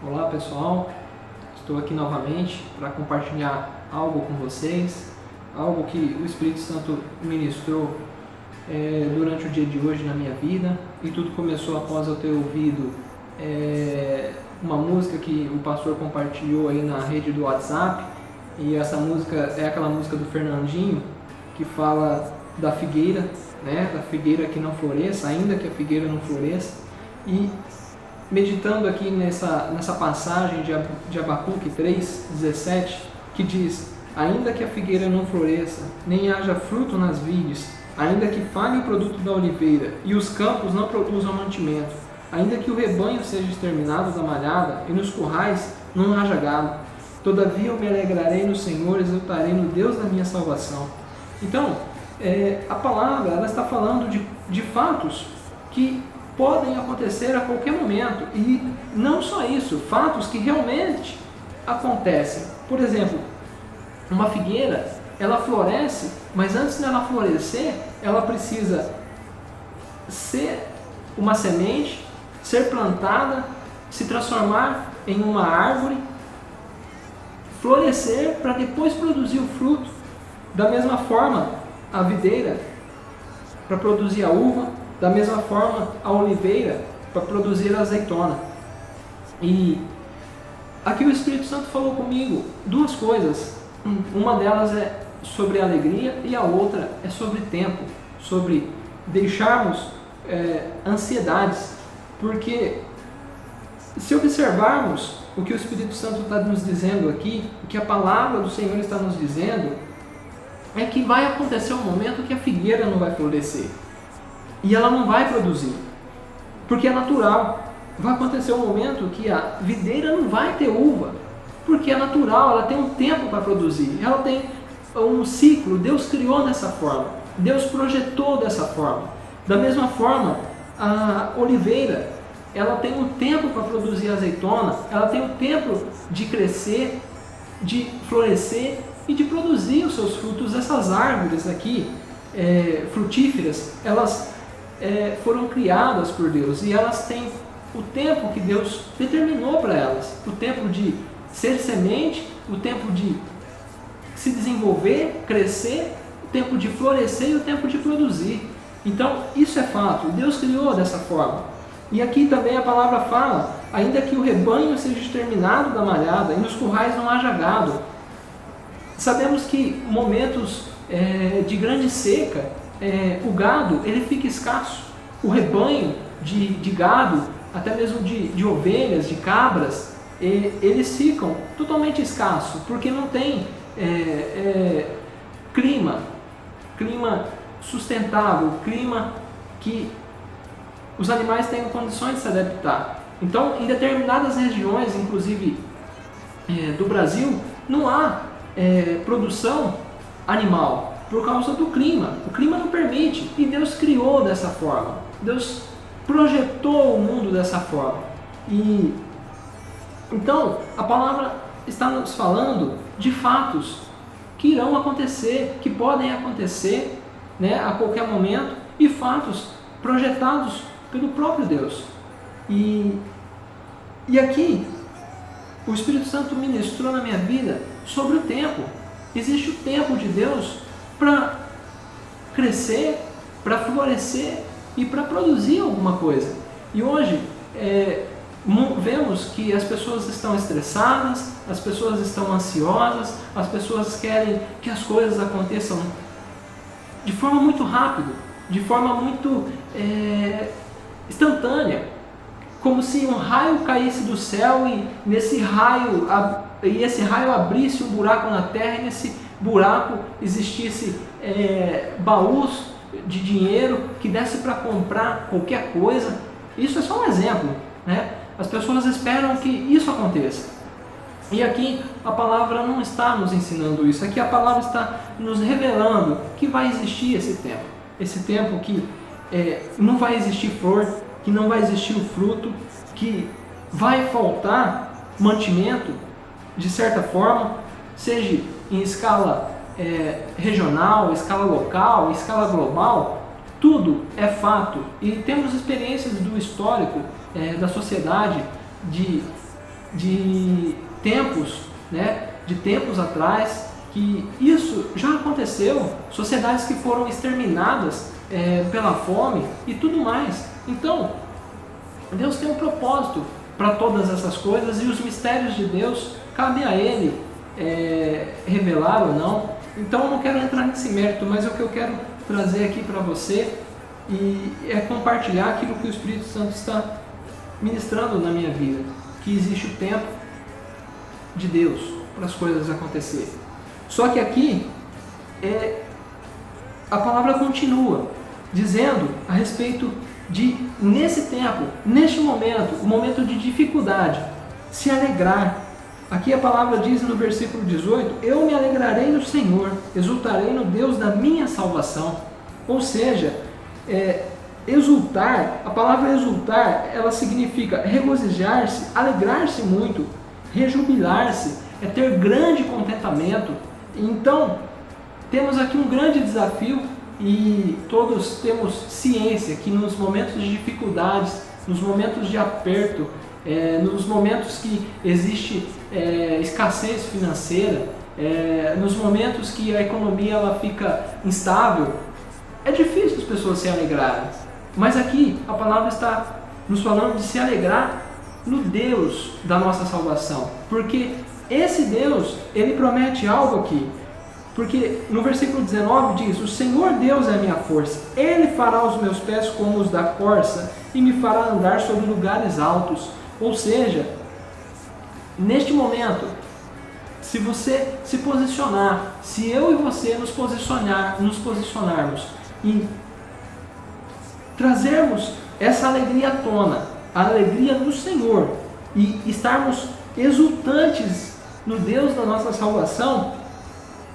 Olá pessoal, estou aqui novamente para compartilhar algo com vocês, algo que o Espírito Santo ministrou durante o dia de hoje na minha vida, e tudo começou após eu ter ouvido uma música que o pastor compartilhou aí na rede do WhatsApp, e essa música é aquela música do Fernandinho que fala da figueira, né, da figueira que não floresça, ainda que a figueira não floresça. E meditando aqui nessa passagem de Abacuque 3:17, que diz: ainda que a figueira não floresça, nem haja fruto nas vides, ainda que falhe o produto da oliveira, e os campos não produzam mantimento, ainda que o rebanho seja exterminado da malhada, e nos currais não haja gado, todavia eu me alegrarei no Senhor, exultarei no Deus da minha salvação. Então, a palavra ela está falando de fatos que podem acontecer a qualquer momento, e não só isso, fatos que realmente acontecem. Por exemplo, uma figueira, ela floresce, mas antes dela florescer, ela precisa ser uma semente, ser plantada, se transformar em uma árvore, florescer para depois produzir o fruto. Da mesma forma, a videira para produzir a uva, da mesma forma a oliveira para produzir a azeitona. E aqui o Espírito Santo falou comigo duas coisas. Uma delas é sobre alegria e a outra é sobre tempo, sobre deixarmos ansiedades, porque se observarmos o que o Espírito Santo está nos dizendo aqui, o que a palavra do Senhor está nos dizendo, é que vai acontecer um momento que a figueira não vai florescer e ela não vai produzir, porque é natural. Vai acontecer um momento que a videira não vai ter uva, porque é natural, ela tem um tempo para produzir, ela tem um ciclo, Deus criou dessa forma, Deus projetou dessa forma. Da mesma forma, a oliveira, ela tem um tempo para produzir azeitona, ela tem um tempo de crescer, de florescer e de produzir os seus frutos. Essas árvores aqui, frutíferas, elas foram criadas por Deus, e elas têm o tempo que Deus determinou para elas, o tempo de ser semente, o tempo de se desenvolver, crescer, o tempo de florescer e o tempo de produzir. Então isso é fato, Deus criou dessa forma. E aqui também a palavra fala: ainda que o rebanho seja exterminado da malhada e nos currais não haja gado. Sabemos que momentos de grande seca, o gado ele fica escasso. O rebanho de gado, até mesmo de ovelhas, de cabras, eles ficam totalmente escassos, porque não tem clima sustentável, clima que os animais tenham condições de se adaptar. Então, em determinadas regiões, inclusive do Brasil, não há produção animal por causa do clima. O clima não permite, e Deus criou dessa forma. Deus projetou o mundo dessa forma. E então a palavra está nos falando de fatos que irão acontecer, que podem acontecer, né, a qualquer momento, e fatos projetados pelo próprio Deus. E aqui o Espírito Santo ministrou na minha vida sobre o tempo. Existe o tempo de Deus para crescer, para florescer e para produzir alguma coisa. E hoje vemos que as pessoas estão estressadas, as pessoas estão ansiosas, as pessoas querem que as coisas aconteçam de forma muito rápida, de forma muito instantânea, como se um raio caísse do céu e esse raio abrisse um buraco na terra, e nesse buraco existisse baús de dinheiro que desse para comprar qualquer coisa. Isso é só um exemplo, né? As pessoas esperam que isso aconteça. E aqui a palavra não está nos ensinando isso. Aqui a palavra está nos revelando que vai existir esse tempo que não vai existir flor, que não vai existir o fruto, que vai faltar mantimento, de certa forma, seja em escala regional, escala local, escala global. Tudo é fato, e temos experiências do histórico da sociedade de de tempos, né, de tempos atrás, que isso já aconteceu, sociedades que foram exterminadas pela fome e tudo mais. Então, Deus tem um propósito para todas essas coisas, e os mistérios de Deus, cabe a Ele revelar ou não. Então eu não quero entrar nesse mérito, mas o que eu quero trazer aqui para você é compartilhar aquilo que o Espírito Santo está ministrando na minha vida, que existe o tempo de Deus para as coisas acontecerem. Só que aqui a palavra continua dizendo a respeito de, nesse tempo, neste momento, o momento de dificuldade, se alegrar. Aqui a palavra diz no versículo 18: eu me alegrarei no Senhor, exultarei no Deus da minha salvação. Ou seja, exultar, a palavra exultar, ela significa regozijar-se, alegrar-se muito, rejubilar-se, é ter grande contentamento. Então, temos aqui um grande desafio, e todos temos ciência que nos momentos de dificuldades, nos momentos de aperto, nos momentos que existe escassez financeira, nos momentos que a economia ela fica instável, é difícil as pessoas se alegrarem. Mas aqui a palavra está nos falando de se alegrar no Deus da nossa salvação, porque esse Deus, Ele promete algo aqui. Porque no versículo 19 diz: o Senhor Deus é a minha força, Ele fará os meus pés como os da corça e me fará andar sobre lugares altos. Ou seja, neste momento, se você se posicionar, se eu e você nos posicionarmos e trazermos essa alegria à tona, a alegria do Senhor, e estarmos exultantes no Deus da nossa salvação,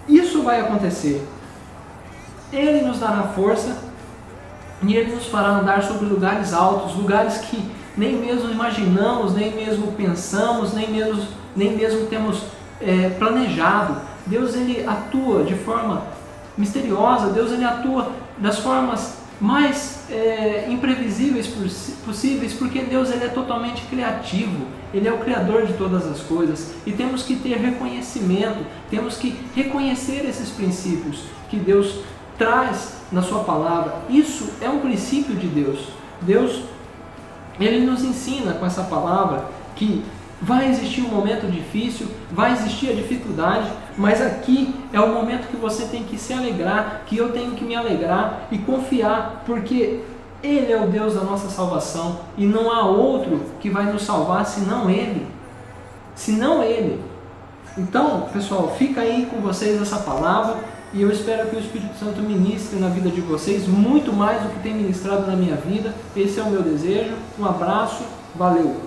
isso vai acontecer. Ele nos dará força e Ele nos fará andar sobre lugares altos, lugares que nem mesmo imaginamos, nem mesmo pensamos, nem mesmo temos planejado. Deus, Ele atua de forma misteriosa, Deus, Ele atua das formas mais imprevisíveis possíveis, porque Deus, Ele é totalmente criativo, Ele é o Criador de todas as coisas, e temos que ter reconhecimento, temos que reconhecer esses princípios que Deus traz na sua palavra. Isso é um princípio de Deus. Deus, Ele nos ensina com essa palavra que vai existir um momento difícil, vai existir a dificuldade, mas aqui é o momento que você tem que se alegrar, que eu tenho que me alegrar e confiar, porque Ele é o Deus da nossa salvação e não há outro que vai nos salvar senão Ele. Senão Ele. Então, pessoal, fica aí com vocês essa palavra e eu espero que o Espírito Santo ministre na vida de vocês muito mais do que tem ministrado na minha vida. Esse é o meu desejo. Um abraço, valeu!